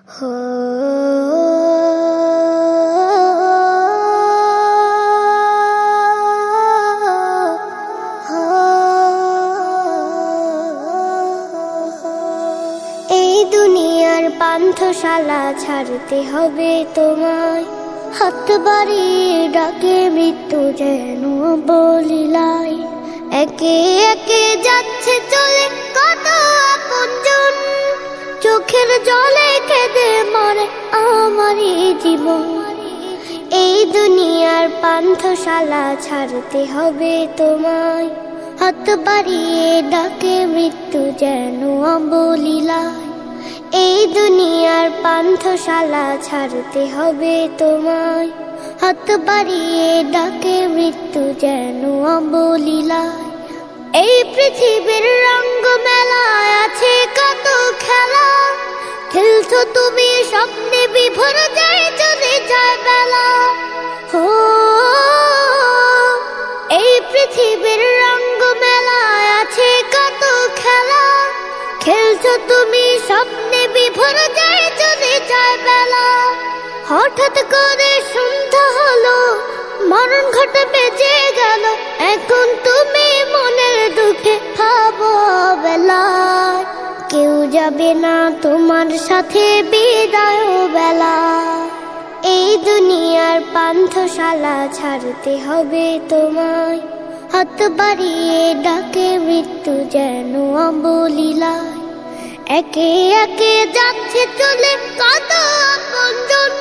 হো এই দুনিয়ার পান্থশালা ছাড়তে হবে তোমায়, হাত বাড়িয়ে ডাকে মৃত্যু যেন বলিলাই। একে একে যাচ্ছে চলে কত আপনজন, চোখের জলে কেঁদে মরে আমারই জীবন। এই দুনিয়ার পান্থশালা ছাড়তে হবে তোমায়, হাত বাড়িয়ে ডাকে মৃত্যু যেন বলিলাই। এই দুনিয়ার পান্থশালা ছাড়তে হবে তোমায়, হাত বাড়িয়ে ডাকে মৃত্যু যেন বলিলাই। এই পৃথিবীর রঙ্গ মেলায় আছে কত খেলা, খেলছো তুমি স্বপ্নে বিভোর যায় চলে যায় বেলা। হো এই পৃথিবীর রঙ্গ মেলায় আছে কত খেলা, খেলছো তুমি স্বপ্নে বিভোর যায় চলে যায় বেলা। হঠাৎ করে সন্ধ্যা হলো, মরণ ঘটে বেজে গেল, এখন তুমি মনের দুঃখে ভাবো বেলায় কেউ যাবে না তোমার সাথে বিদায় বেলা। এই দুনিয়ার পান্থশালা ছাড়তে হবে তোমায়, হাত বাড়িয়ে ডাকে মৃত্যু যেন বলিলাই। একে একে যাচ্ছে চলে কত আপনজন,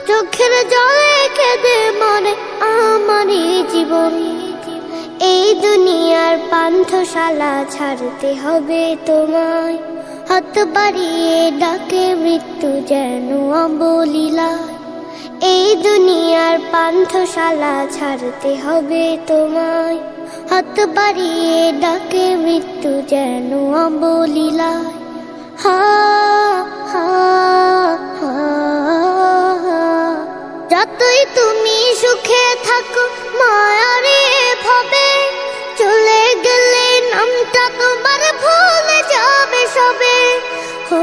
চোখের জলে কেঁদে মরে আমারই জীবন। এই দুনিয়ার পান্থশালা ছাড়তে হবে তোমায়, হাত বাড়িয়ে ডাকে মৃত্যু যেন বলিলাই। এই দুনিয়ার পান্থশালা ছাড়তে হবে তোমায়, হাত বাড়িয়ে ডাকে মৃত্যু যেন বলিলাই। হা হা হা যতই তুমি সুখে থাকো মায়ারে ভাবে, চলে গেলে নামটা তোমার ভুলে যাবে সবে। হো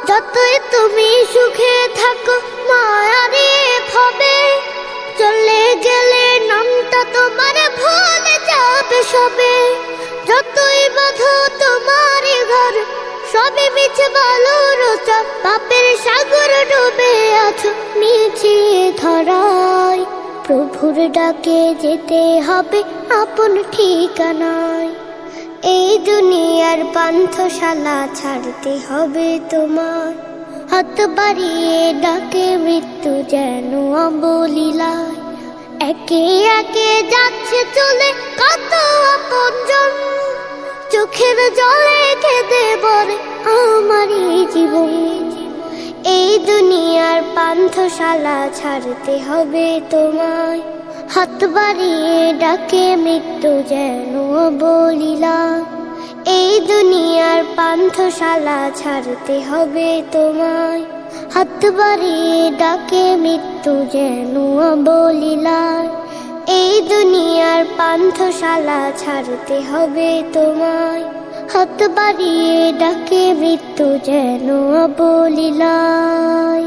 যতই তুমি সুখে থাকো মায়ারে ভাবে, চলে গেলে নামটা তোমার ভুলে যাবে সবে। যতই বাঁধো তোমার ঘর সবে মিছে বলো রোচা, পাপের সাগর ডুবে আছো মিছিয়ে ধরায়। প্রভুর ডাকে যেতে হবে আপন ঠিকানায়। এই দুনিয়ার পান্থশালা ছাড়তে হবে তোমার, হাত বাড়িয়ে ডাকে মৃত্যু যেন বলিলাই। একে একে যাচ্ছে চলে কত আপনজন, চোখের জলে কেঁদে বলে আমারই জীবন। এই দুনিয়ার পান্থশালা ছাড়তে হবে তোমায়, হাত বাড়িয়ে ডাকে মৃত্যু যেন বলিলাই। এই দুনিয়ার পান্থশালা ছাড়তে হবে তোমায়, হাত বাড়িয়ে ডাকে মৃত্যু যেন বলিলাই। এই দুনিয়ার পান্থশালা ছাড়তে হবে তোমায়, হাত বাড়িয়ে ডাকে মৃত্যু যেন বলিলাই।